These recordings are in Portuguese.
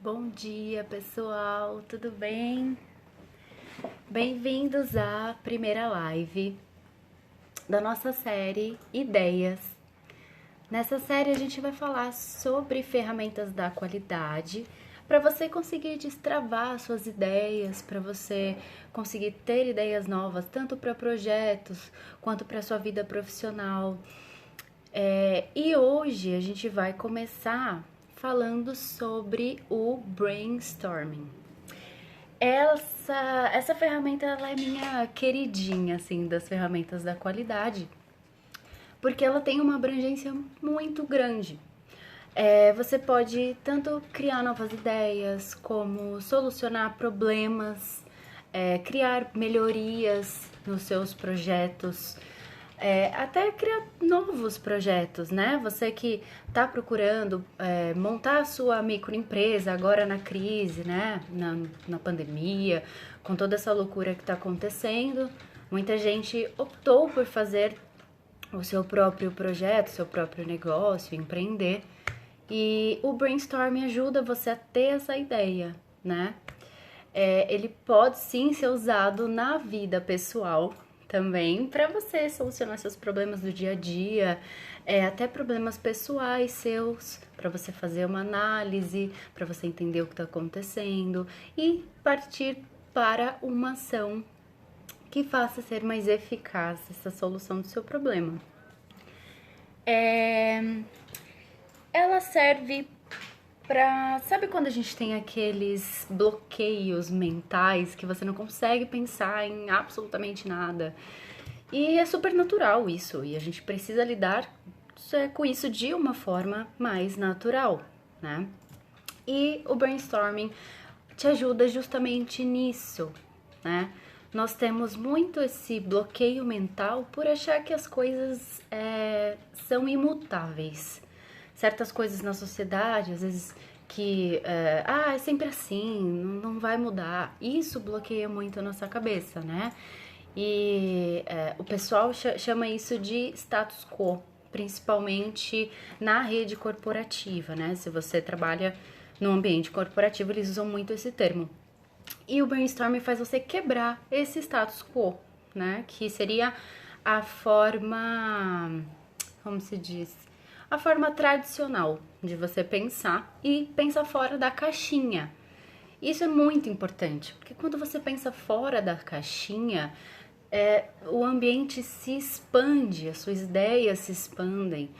Bom dia, pessoal, tudo bem? Bem-vindos à primeira live da nossa série Ideias. Nessa série a gente vai falar sobre ferramentas da qualidade para você conseguir destravar suas ideias, para você conseguir ter ideias novas, tanto para projetos quanto para sua vida profissional. E hoje a gente vai começar falando sobre o brainstorming. Essa ferramenta ela é minha queridinha, assim, das ferramentas da qualidade, porque ela tem uma abrangência muito grande. Você pode tanto criar novas ideias, como solucionar problemas, criar melhorias nos seus projetos, até criar novos projetos, né? Você que está procurando montar a sua microempresa agora na crise, né? Na pandemia, com toda essa loucura que está acontecendo, muita gente optou por fazer o seu próprio projeto, seu próprio negócio, empreender. E o brainstorming ajuda você a ter essa ideia, né? Ele pode sim ser usado na vida pessoal também para você solucionar seus problemas do dia a dia, até problemas pessoais seus, para você fazer uma análise, para você entender o que está acontecendo e partir para uma ação que faça ser mais eficaz essa solução do seu problema. Ela serve pra... Sabe quando a gente tem aqueles bloqueios mentais que você não consegue pensar em absolutamente nada? E é super natural isso, e a gente precisa lidar com isso de uma forma mais natural, né? E o brainstorming te ajuda justamente nisso, né? Nós temos muito esse bloqueio mental por achar que as coisas são imutáveis. Certas coisas na sociedade, às vezes que é sempre assim, não vai mudar. Isso bloqueia muito a nossa cabeça, né? E o pessoal chama isso de status quo, principalmente na rede corporativa, né? Se você trabalha no ambiente corporativo, eles usam muito esse termo. E o brainstorming faz você quebrar esse status quo, né? Que seria a forma, como se diz? A forma tradicional de você pensar e pensar fora da caixinha. Isso é muito importante, porque quando você pensa fora da caixinha, o ambiente se expande, as suas ideias se expandem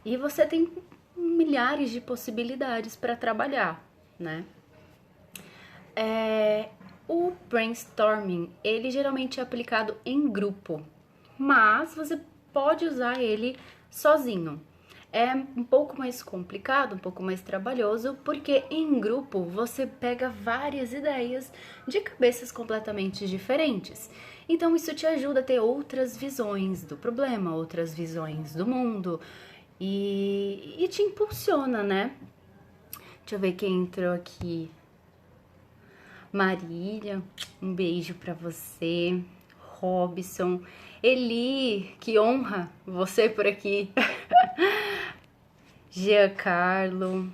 e você tem milhares de possibilidades para trabalhar, né? O brainstorming, ele geralmente é aplicado em grupo, mas você pode usar ele sozinho. É um pouco mais complicado, um pouco mais trabalhoso, porque em grupo você pega várias ideias de cabeças completamente diferentes. Então isso te ajuda a ter outras visões do problema, outras visões do mundo e te impulsiona, né? Deixa eu ver quem entrou aqui. Marília, um beijo pra você. Robson, Eli, que honra você por aqui. Giancarlo.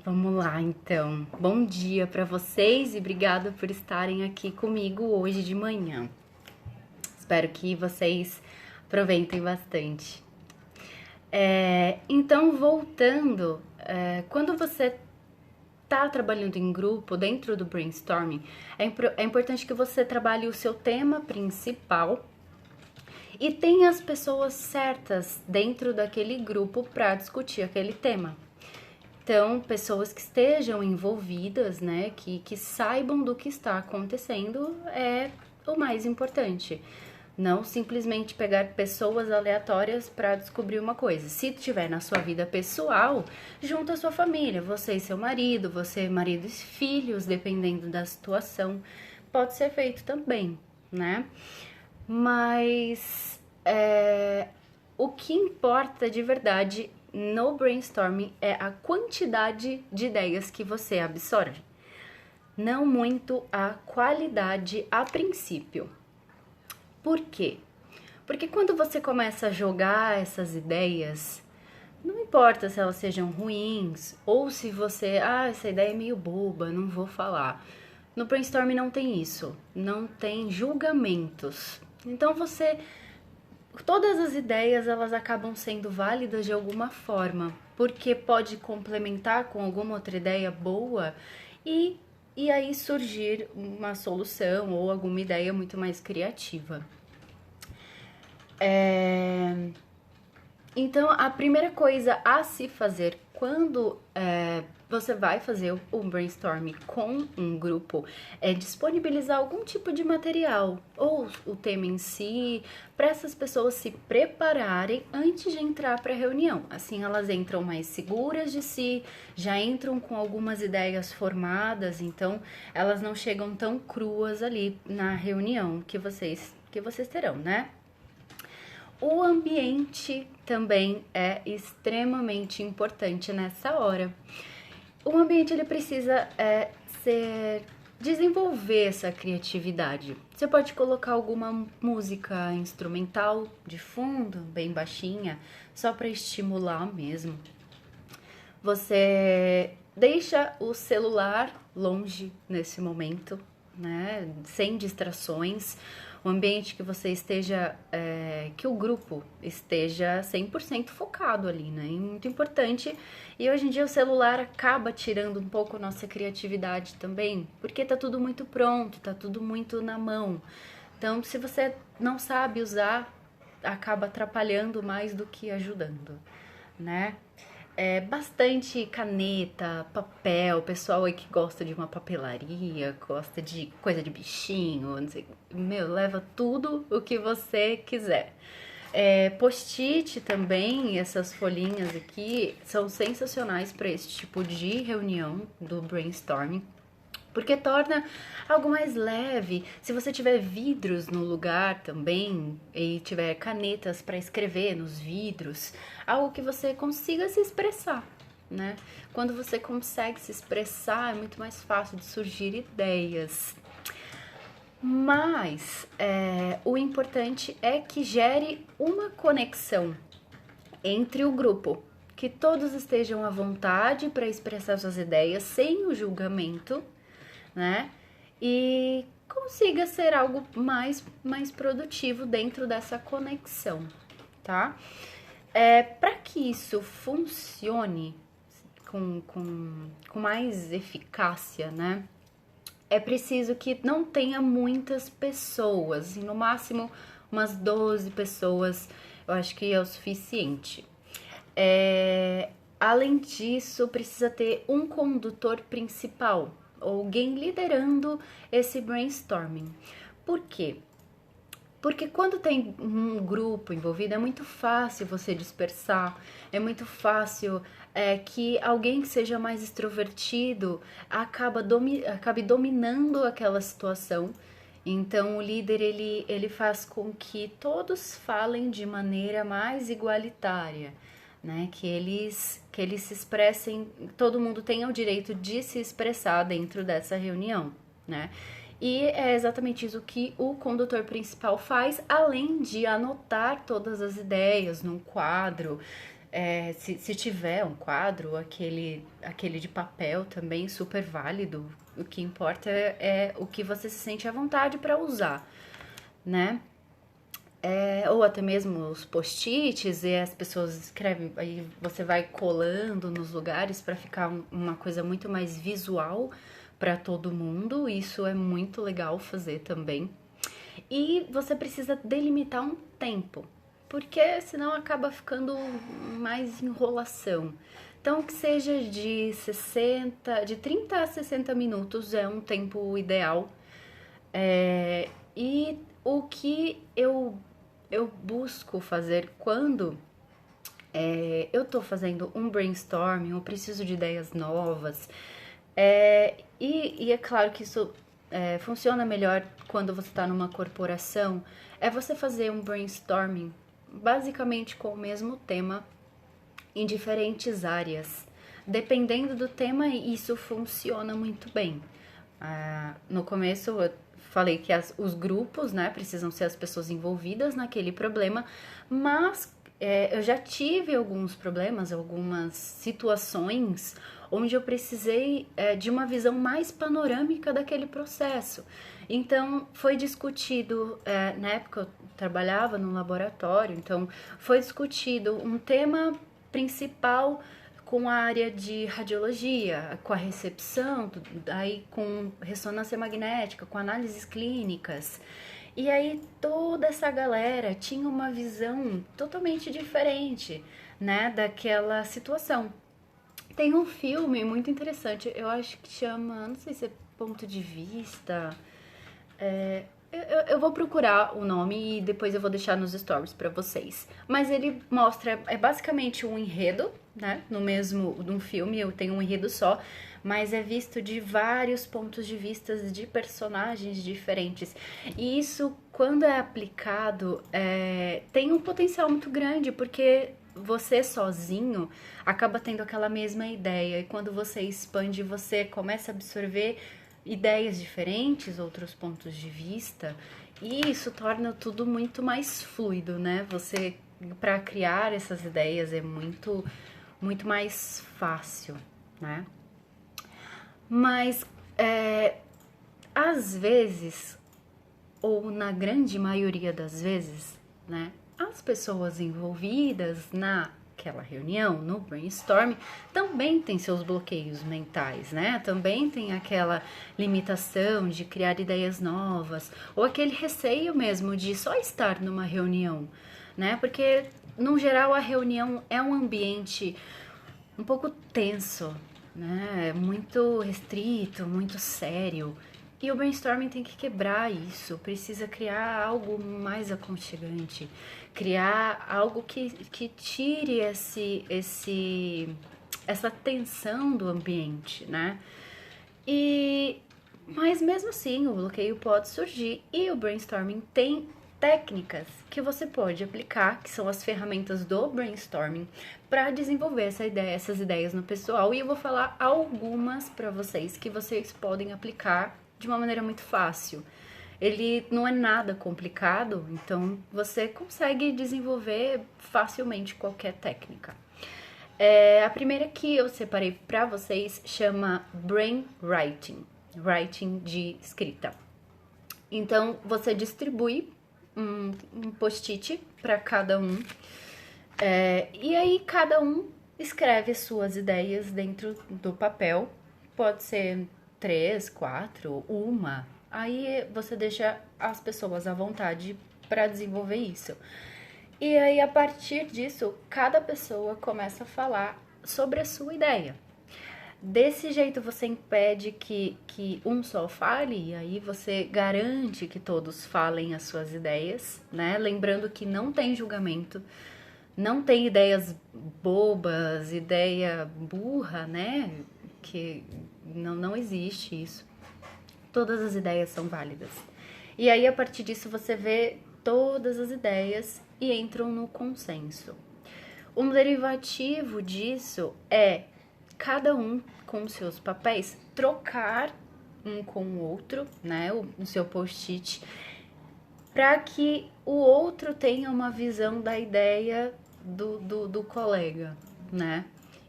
Vamos lá, então. Bom dia pra vocês e obrigada por estarem aqui comigo hoje de manhã. Espero que vocês aproveitem bastante. Então, voltando, quando você tá trabalhando em grupo dentro do brainstorming, é importante que você trabalhe o seu tema principal e tenha as pessoas certas dentro daquele grupo para discutir aquele tema. Então, pessoas que estejam envolvidas, né, que saibam do que está acontecendo é o mais importante. Não simplesmente pegar pessoas aleatórias para descobrir uma coisa. Se tiver na sua vida pessoal, junta a sua família, você e seu marido, você, marido e filhos, dependendo da situação, pode ser feito também, né? Mas o que importa de verdade no brainstorming é a quantidade de ideias que você absorve, não muito a qualidade a princípio. Por quê? Porque quando você começa a jogar essas ideias Não importa se elas sejam ruins ou se você, essa ideia é meio boba, não vou falar. No brainstorm não tem isso, não tem julgamentos. Então todas as ideias elas acabam sendo válidas de alguma forma, porque pode complementar com alguma outra ideia boa e, e aí surgir uma solução ou alguma ideia muito mais criativa. Então, a primeira coisa a se fazer quando você vai fazer um brainstorm com um grupo é disponibilizar algum tipo de material ou o tema em si, para essas pessoas se prepararem antes de entrar para a reunião. Assim, elas entram mais seguras de si, já entram com algumas ideias formadas, então elas não chegam tão cruas ali na reunião que vocês terão, né? O ambiente também é extremamente importante nessa hora. O ambiente ele precisa desenvolver essa criatividade. Você pode colocar alguma música instrumental de fundo, bem baixinha, só para estimular mesmo. Você deixa o celular longe nesse momento, né? Sem distrações. O ambiente que você esteja, que o grupo esteja 100% focado ali, né? É muito importante. E hoje em dia o celular acaba tirando um pouco a nossa criatividade também, porque tá tudo muito pronto, tá tudo muito na mão. Então, se você não sabe usar, acaba atrapalhando mais do que ajudando, né? Bastante caneta, papel, pessoal aí que gosta de uma papelaria, gosta de coisa de bichinho, não sei, leva tudo o que você quiser. Post-it também, essas folhinhas aqui, são sensacionais para esse tipo de reunião do brainstorming, porque torna algo mais leve. Se você tiver vidros no lugar também e tiver canetas para escrever nos vidros, algo que você consiga se expressar, né? Quando você consegue se expressar, é muito mais fácil de surgir ideias. Mas o importante é que gere uma conexão entre o grupo, que todos estejam à vontade para expressar suas ideias sem o julgamento, né? E consiga ser algo mais produtivo dentro dessa conexão, tá? Para que isso funcione com mais eficácia, né? É preciso que não tenha muitas pessoas, no máximo umas 12 pessoas, eu acho que é o suficiente. Além disso, precisa ter um condutor principal, alguém liderando esse brainstorming. Por quê? Porque quando tem um grupo envolvido, é muito fácil você dispersar, é muito fácil que alguém que seja mais extrovertido acabe dominando aquela situação. Então, o líder, ele faz com que todos falem de maneira mais igualitária, né? Que eles se expressem, todo mundo tenha o direito de se expressar dentro dessa reunião, né? E é exatamente isso que o condutor principal faz, além de anotar todas as ideias num quadro. Se tiver um quadro, aquele de papel também, super válido. O que importa é o que você se sente à vontade para usar, né? Ou até mesmo os post-its e as pessoas escrevem, aí você vai colando nos lugares para ficar uma coisa muito mais visual para todo mundo. Isso é muito legal fazer também. E você precisa delimitar um tempo, porque senão acaba ficando mais enrolação. Então, que seja de 30 a 60 minutos é um tempo ideal. E o que eu busco fazer quando eu tô fazendo um brainstorming, eu preciso de ideias novas, e é claro que isso funciona melhor quando você está numa corporação, é você fazer um brainstorming basicamente com o mesmo tema em diferentes áreas. Dependendo do tema, isso funciona muito bem. No começo eu falei que os grupos, né, precisam ser as pessoas envolvidas naquele problema, mas eu já tive alguns problemas, algumas situações onde eu precisei de uma visão mais panorâmica daquele processo. Então, foi discutido, na época eu trabalhava no laboratório, então foi discutido um tema principal com a área de radiologia, com a recepção, aí com ressonância magnética, com análises clínicas. E aí toda essa galera tinha uma visão totalmente diferente, né, daquela situação. Tem um filme muito interessante, eu acho que chama, não sei se é Ponto de Vista, eu vou procurar o nome e depois eu vou deixar nos stories pra vocês. Mas ele mostra, é basicamente um enredo, né? No mesmo, de um filme, eu tenho um enredo só, mas é visto de vários pontos de vista de personagens diferentes. E isso, quando é aplicado, tem um potencial muito grande, porque você sozinho acaba tendo aquela mesma ideia. E quando você expande, você começa a absorver ideias diferentes, outros pontos de vista, e isso torna tudo muito mais fluido, né? Você, para criar essas ideias é muito mais fácil, né? Mas às vezes, ou na grande maioria das vezes, né? As pessoas envolvidas naquela reunião, no brainstorming, também tem seus bloqueios mentais, né? Também tem aquela limitação de criar ideias novas, ou aquele receio mesmo de só estar numa reunião, né? Porque, no geral, a reunião é um ambiente um pouco tenso, né? Muito restrito, muito sério. E o brainstorming tem que quebrar isso, precisa criar algo mais aconchegante, criar algo que tire essa tensão do ambiente, né? Mas mesmo assim, o bloqueio pode surgir e o brainstorming tem técnicas que você pode aplicar, que são as ferramentas do brainstorming, para desenvolver essas ideias no pessoal. E eu vou falar algumas para vocês que vocês podem aplicar de uma maneira muito fácil. Ele não é nada complicado, então você consegue desenvolver facilmente qualquer técnica. A primeira que eu separei para vocês chama brainwriting, writing de escrita. Então você distribui um post-it para cada um, e aí cada um escreve as suas ideias dentro do papel. Pode ser 3, 4, uma. Aí você deixa as pessoas à vontade para desenvolver isso. E aí, a partir disso, cada pessoa começa a falar sobre a sua ideia. Desse jeito, você impede que um só fale, e aí você garante que todos falem as suas ideias, né? Lembrando que não tem julgamento, não tem ideias bobas, ideia burra, né? Que não existe isso. Todas as ideias são válidas. E aí, a partir disso, você vê todas as ideias e entram no consenso. Um derivativo disso é cada um com seus papéis trocar um com o outro, né, o seu post-it, para que o outro tenha uma visão da ideia do colega, né?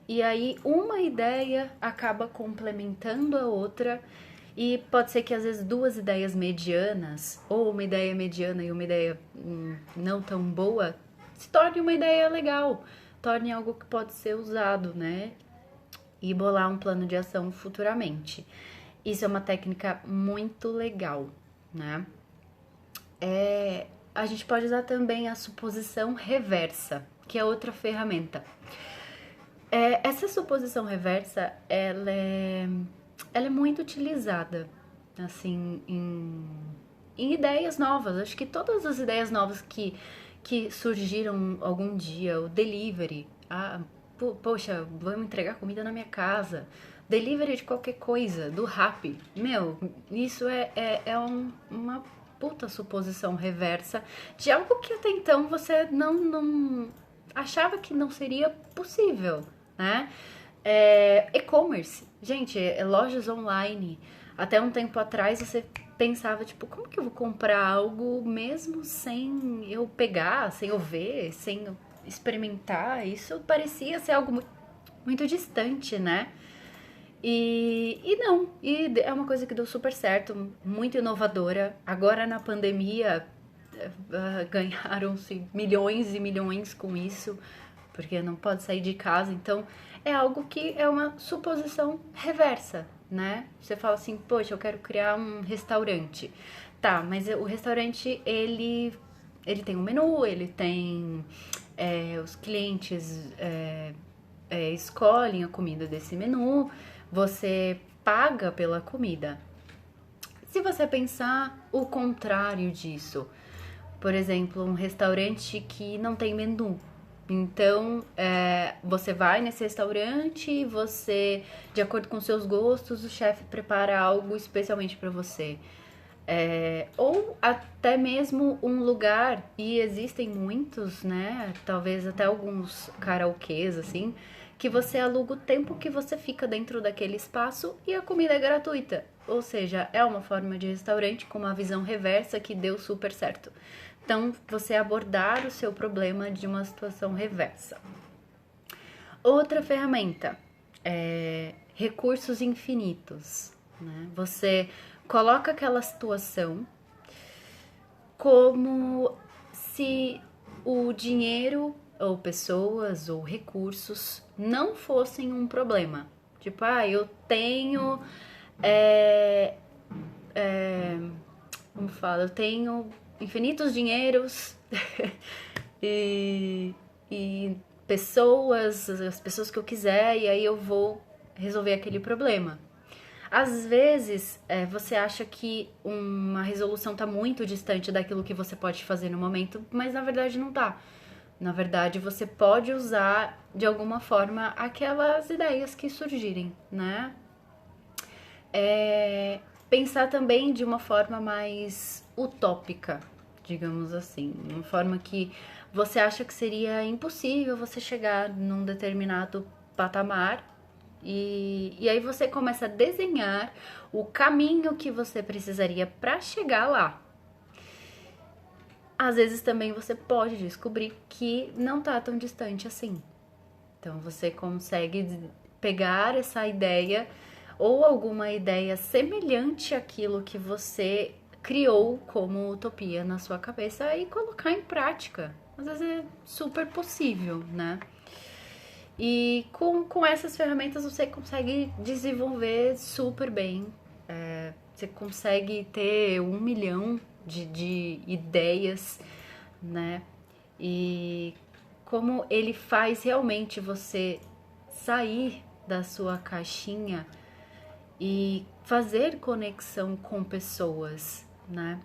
E aí uma ideia acaba complementando a outra. E pode ser que às vezes duas ideias medianas, ou uma ideia mediana e uma ideia não tão boa, se torne uma ideia legal, torne algo que pode ser usado, né? E bolar um plano de ação futuramente. Isso é uma técnica muito legal, né? A gente pode usar também a suposição reversa, que é outra ferramenta. Essa suposição reversa, ela é muito utilizada, assim, em ideias novas. Acho que todas as ideias novas que surgiram algum dia, o delivery, poxa, vamos entregar comida na minha casa, delivery de qualquer coisa, do Rappi, meu, isso uma puta suposição reversa de algo que até então você não achava que não seria possível, né? E-commerce, gente, lojas online. Até um tempo atrás você pensava, tipo, como que eu vou comprar algo mesmo sem eu pegar, sem eu ver, sem experimentar, isso parecia ser algo muito distante, né? E não, e é uma coisa que deu super certo, muito inovadora. Agora na pandemia ganharam-se milhões e milhões com isso, porque não pode sair de casa. Então é algo que é uma suposição reversa, né? Você fala assim, poxa, eu quero criar um restaurante. Tá, mas o restaurante, ele tem um menu, ele tem os clientes escolhem a comida desse menu, você paga pela comida. Se você pensar o contrário disso, por exemplo, um restaurante que não tem menu. Então, você vai nesse restaurante e você, de acordo com seus gostos, o chefe prepara algo especialmente para você. Ou até mesmo um lugar, e existem muitos, né? Talvez até alguns karaokês, assim, que você aluga o tempo que você fica dentro daquele espaço e a comida é gratuita. Ou seja, é uma forma de restaurante com uma visão reversa que deu super certo. Então, você abordar o seu problema de uma situação reversa. Outra ferramenta é recursos infinitos, né? Você coloca aquela situação como se o dinheiro ou pessoas ou recursos não fossem um problema. Tipo, eu tenho como fala, eu tenho infinitos dinheiros e pessoas, as pessoas que eu quiser, e aí eu vou resolver aquele problema. Às vezes, você acha que uma resolução está muito distante daquilo que você pode fazer no momento, mas na verdade não tá. Na verdade, você pode usar de alguma forma aquelas ideias que surgirem, né? Pensar também de uma forma mais utópica, digamos assim, uma forma que você acha que seria impossível você chegar num determinado patamar e aí você começa a desenhar o caminho que você precisaria para chegar lá. Às vezes também você pode descobrir que não tá tão distante assim. Então você consegue pegar essa ideia ou alguma ideia semelhante àquilo que você criou como utopia na sua cabeça e colocar em prática. Às vezes é super possível, né? E com essas ferramentas você consegue desenvolver super bem. Você consegue ter 1 milhão de ideias, né? E como ele faz realmente você sair da sua caixinha e fazer conexão com pessoas, né?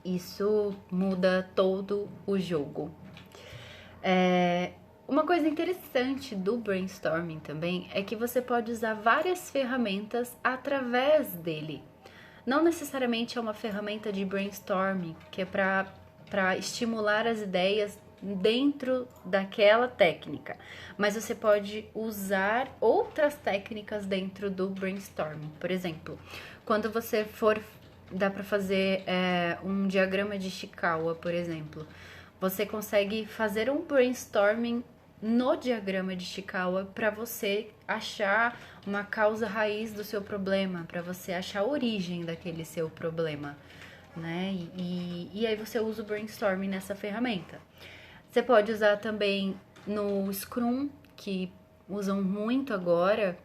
Isso muda todo o jogo. Uma coisa interessante do brainstorming também é que você pode usar várias ferramentas através dele. Não necessariamente é uma ferramenta de brainstorming que é para estimular as ideias dentro daquela técnica, mas você pode usar outras técnicas dentro do brainstorming. Por exemplo, quando você dá para fazer um diagrama de Ishikawa, por exemplo, você consegue fazer um brainstorming no diagrama de Ishikawa para você achar uma causa raiz do seu problema, para você achar a origem daquele seu problema, né? E aí você usa o brainstorming nessa ferramenta. Você pode usar também no Scrum, que usam muito agora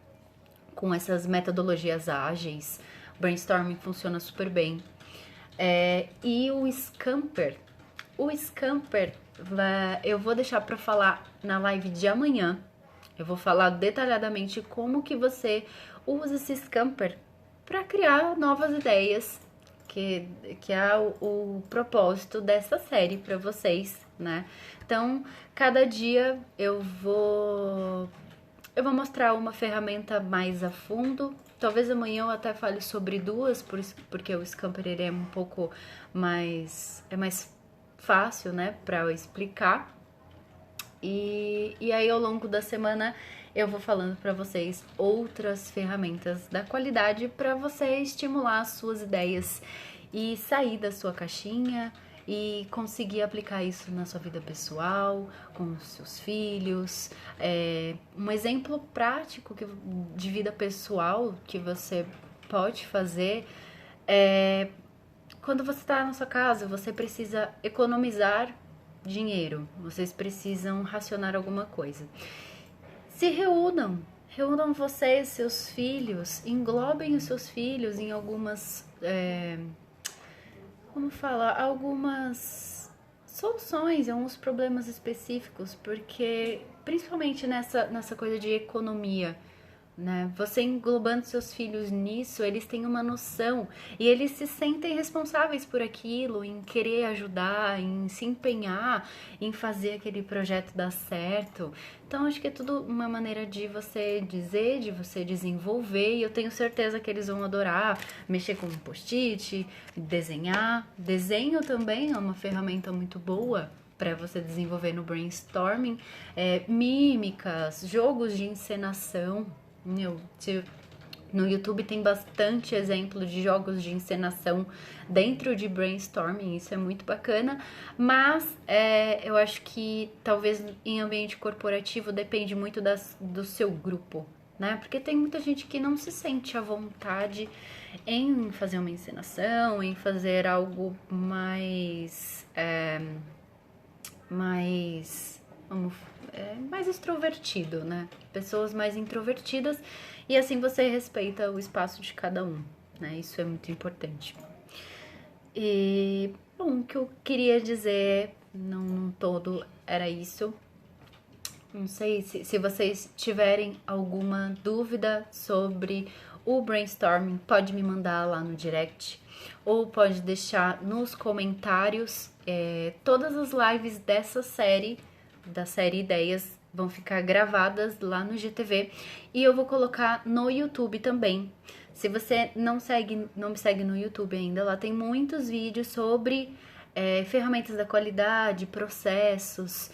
com essas metodologias ágeis. O brainstorming funciona super bem. E o Scamper. O Scamper eu vou deixar para falar na live de amanhã. Eu vou falar detalhadamente como que você usa esse Scamper para criar novas ideias, que é o propósito dessa série para vocês, né? Então, cada dia eu vou mostrar uma ferramenta mais a fundo. Talvez amanhã eu até fale sobre duas, porque o Scamper ele é um pouco mais fácil, né, para eu explicar. E aí ao longo da semana eu vou falando para vocês outras ferramentas da qualidade para você estimular as suas ideias e sair da sua caixinha e conseguir aplicar isso na sua vida pessoal, com os seus filhos. Um exemplo prático de vida pessoal que você pode fazer é quando você está na sua casa, você precisa economizar dinheiro, vocês precisam racionar alguma coisa. Se reúnam vocês, seus filhos, englobem os seus filhos em algumas, algumas soluções, alguns problemas específicos, porque principalmente nessa coisa de economia, né? Você englobando seus filhos nisso, eles têm uma noção e eles se sentem responsáveis por aquilo, em querer ajudar, em se empenhar, em fazer aquele projeto dar certo. Então, acho que é tudo uma maneira de você dizer, de você desenvolver, e eu tenho certeza que eles vão adorar mexer com um post-it, desenhar. Desenho também é uma ferramenta muito boa para você desenvolver no brainstorming, mímicas, jogos de encenação. No YouTube tem bastante exemplo de jogos de encenação dentro de brainstorming, isso é muito bacana, mas eu acho que talvez em ambiente corporativo depende muito do seu grupo, né? Porque tem muita gente que não se sente à vontade em fazer uma encenação, em fazer algo mais extrovertido, né? Pessoas mais introvertidas, e assim você respeita o espaço de cada um, né? Isso é muito importante. E, bom, o que eu queria dizer num todo era isso. Não sei se vocês tiverem alguma dúvida sobre o brainstorming, pode me mandar lá no direct ou pode deixar nos comentários. Todas as lives dessa série, da série Ideias, vão ficar gravadas lá no GTV e eu vou colocar no YouTube também. Se você não me segue no YouTube ainda, lá tem muitos vídeos sobre ferramentas da qualidade, processos,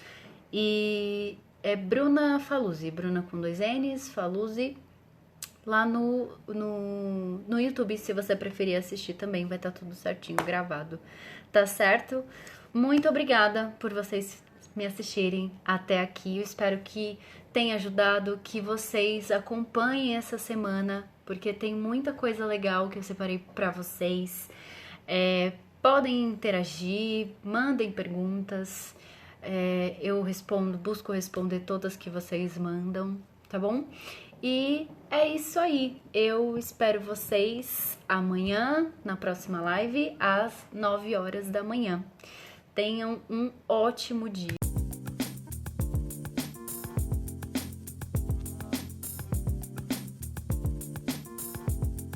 e é Bruna Faluzzi, Bruna com 2 N's, Faluzzi, lá no YouTube, se você preferir assistir também, vai estar tudo certinho gravado, tá certo? Muito obrigada por vocês me assistirem até aqui, eu espero que tenha ajudado, que vocês acompanhem essa semana, porque tem muita coisa legal que eu separei pra vocês. Podem interagir, mandem perguntas, eu busco responder todas que vocês mandam, tá bom? E é isso aí, eu espero vocês amanhã, na próxima live, às 9 horas da manhã. Tenham um ótimo dia.